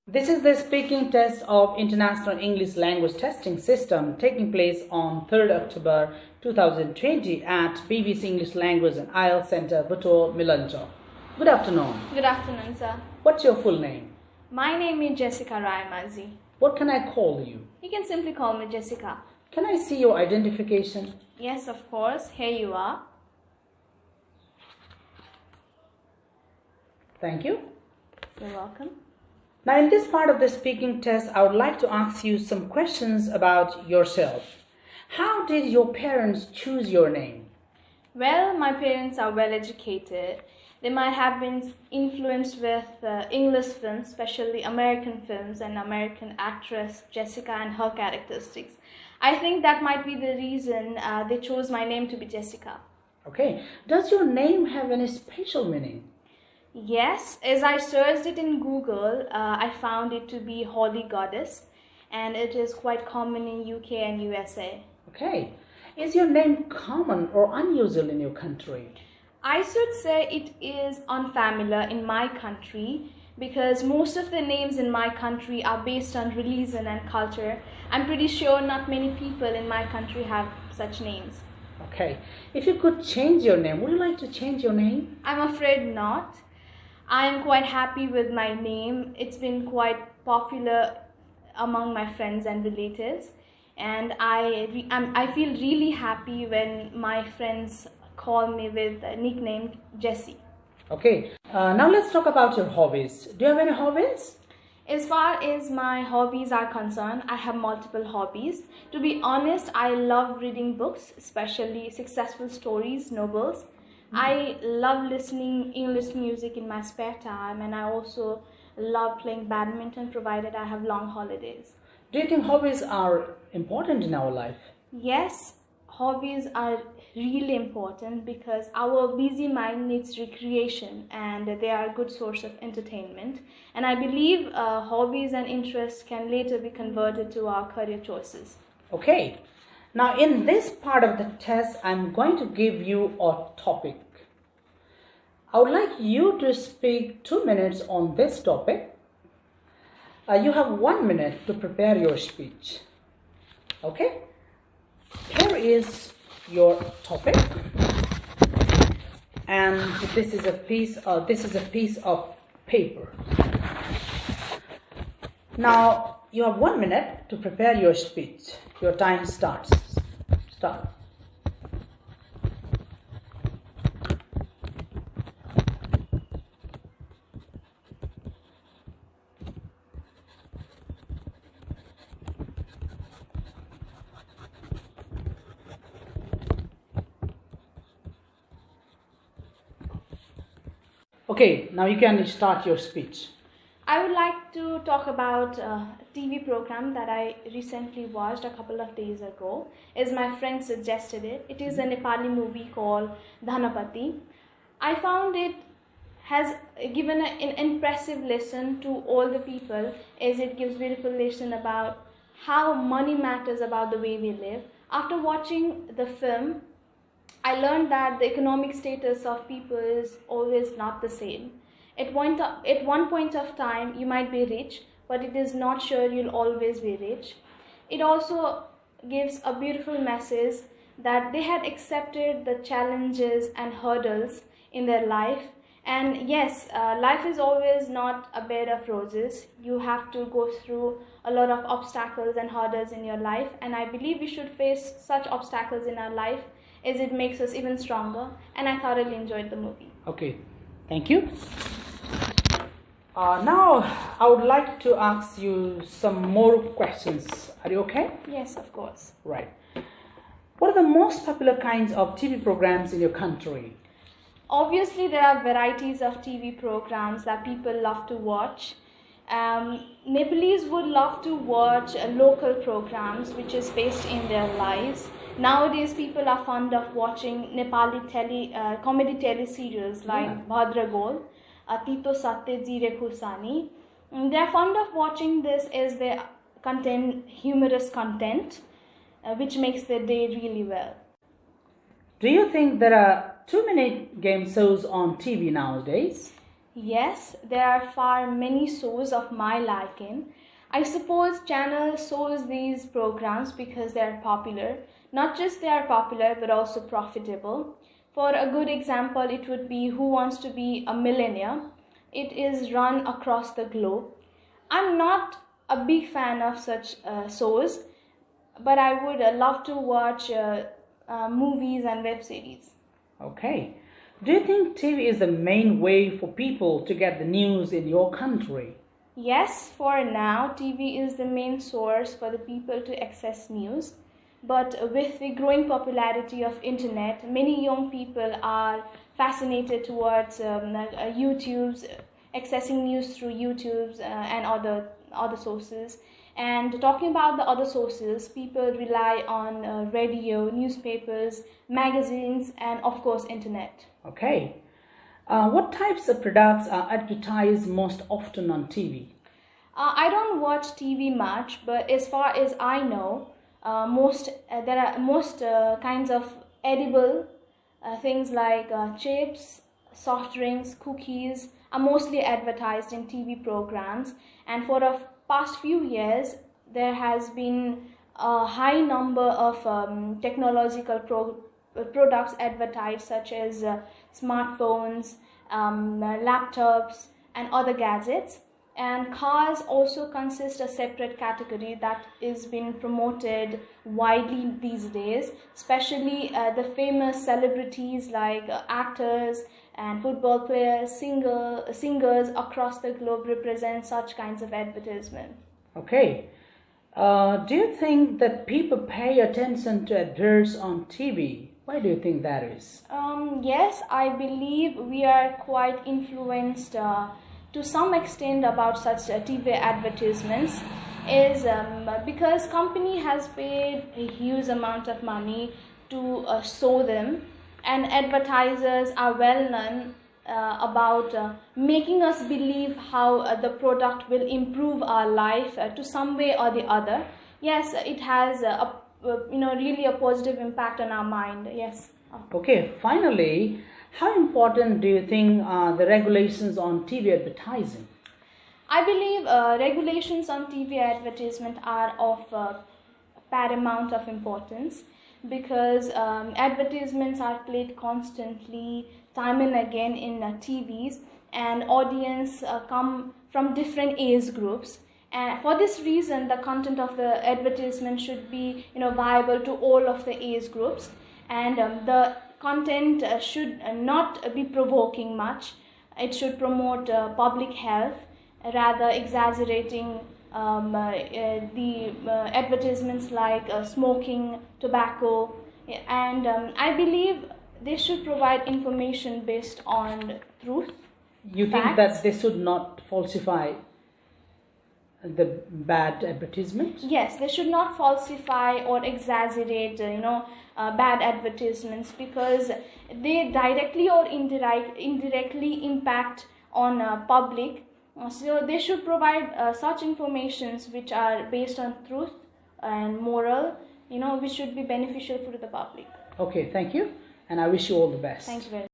This is the speaking test of International English Language Testing System taking place on 3rd October 2020 at BBC English Language and IELTS Centre, Butwal Milanchok. Good afternoon. Good afternoon, sir. What's your full name? My name is Jessica Raimazi. What can I call you? You can simply call me Jessica. Can I see your identification? Yes, of course. Here you are. Thank you. You're welcome. Now, in this part of the speaking test, I would like to ask you some questions about yourself. How did your parents choose your name? Well, my parents are well educated. They might have been influenced with English films, especially American films and American actress Jessica and her characteristics. I think that might be the reason they chose my name to be Jessica. Okay. Does your name have any special meaning? Yes, as I searched it in Google, I found it to be Holy Goddess, and it is quite common in UK and USA. Okay. Is your name common or unusual in your country? I should say it is unfamiliar in my country because most of the names in my country are based on religion and culture. I'm pretty sure not many people in my country have such names. Okay. If you could change your name, would you like to change your name? I'm afraid not. I am quite happy with my name. It's been quite popular among my friends and relatives, and I feel really happy when my friends call me with a nickname Jessie. Okay. Now let's talk about your hobbies. Do you have any hobbies? As far as my hobbies are concerned, I have multiple hobbies. To be honest, I love reading books, especially successful stories, novels. I love listening English music in my spare time, and I also love playing badminton provided I have long holidays. Do you think hobbies are important in our life? Yes, hobbies are really important because our busy mind needs recreation and they are a good source of entertainment. And I believe hobbies and interests can later be converted to our career choices. Okay. Now, in this part of the test, I'm going to give you a topic. I would like you to speak 2 minutes on this topic. You have 1 minute to prepare your speech. Okay? Here is your topic, and this is a piece of paper. Now, you have 1 minute to prepare your speech. Your time starts. Start. Okay, now you can start your speech. I would like to talk about a TV program that I recently watched a couple of days ago, as my friend suggested it. It is a Nepali movie called Dhanapati. I found it has given an impressive lesson to all the people, as it gives beautiful lesson about how money matters about the way we live. After watching the film, I learned that the economic status of people is always not the same. At one point of time, you might be rich, but it is not sure you'll always be rich. It also gives a beautiful message that they had accepted the challenges and hurdles in their life. And yes, life is always not a bed of roses. You have to go through a lot of obstacles and hurdles in your life. And I believe we should face such obstacles in our life, as it makes us even stronger. And I thoroughly enjoyed the movie. Okay, thank you. Now, I would like to ask you some more questions. Are you okay? Yes, of course. Right. What are the most popular kinds of TV programs in your country? Obviously, there are varieties of TV programs that people love to watch. Nepalese would love to watch local programs which is based in their lives. Nowadays, people are fond of watching Nepali comedy teleserials like Bhadragol, Tito Satte Jire Khusani. They are fond of watching this as they contain humorous content, which makes their day really well. Do you think there are too many game shows on TV nowadays? Yes, there are far many shows of my liking. I suppose channel shows these programs because they are popular. Not just they are popular but also profitable. For a good example, it would be Who Wants to Be a Millionaire. It is run across the globe. I'm not a big fan of such shows, but I would love to watch movies and web series. Okay. Do you think TV is the main way for people to get the news in your country? Yes, for now, TV is the main source for the people to access news. But with the growing popularity of internet, many young people are fascinated towards YouTube's, accessing news through YouTube's and other sources. And talking about the other sources, people rely on radio, newspapers, magazines, and of course internet. Okay. What types of products are advertised most often on TV? I don't watch TV much, but as far as I know, there are most kinds of edible things like chips, soft drinks, cookies are mostly advertised in TV programs. And for the past few years, there has been a high number of technological products advertised, such as smartphones, laptops, and other gadgets. And cars also consist a separate category that is being promoted widely these days, especially the famous celebrities like actors and football players, singers across the globe represent such kinds of advertisement. Okay. Do you think that people pay attention to adverts on TV? Why do you think that is? Yes, I believe we are quite influenced to some extent about such TV advertisements is because company has paid a huge amount of money to show them, and advertisers are well known about making us believe how the product will improve our life to some way or the other. Yes, it has really a positive impact on our mind. Yes. Okay, finally, how important do you think are the regulations on TV advertising? I believe regulations on TV advertisement are of paramount of importance because advertisements are played constantly, time and again in TVs, and audience come from different age groups. And for this reason, the content of the advertisement should be viable to all of the age groups, and the content should not be provoking much. It should promote public health, rather exaggerating the advertisements like smoking, tobacco, and I believe they should provide information based on truth. You think that they should not falsify the bad advertisements? Yes, they should not falsify or exaggerate, bad advertisements, because they directly or indirectly impact on public. So they should provide such informations which are based on truth and moral, which should be beneficial for the public. Okay, thank you, and I wish you all the best. Thank you very much.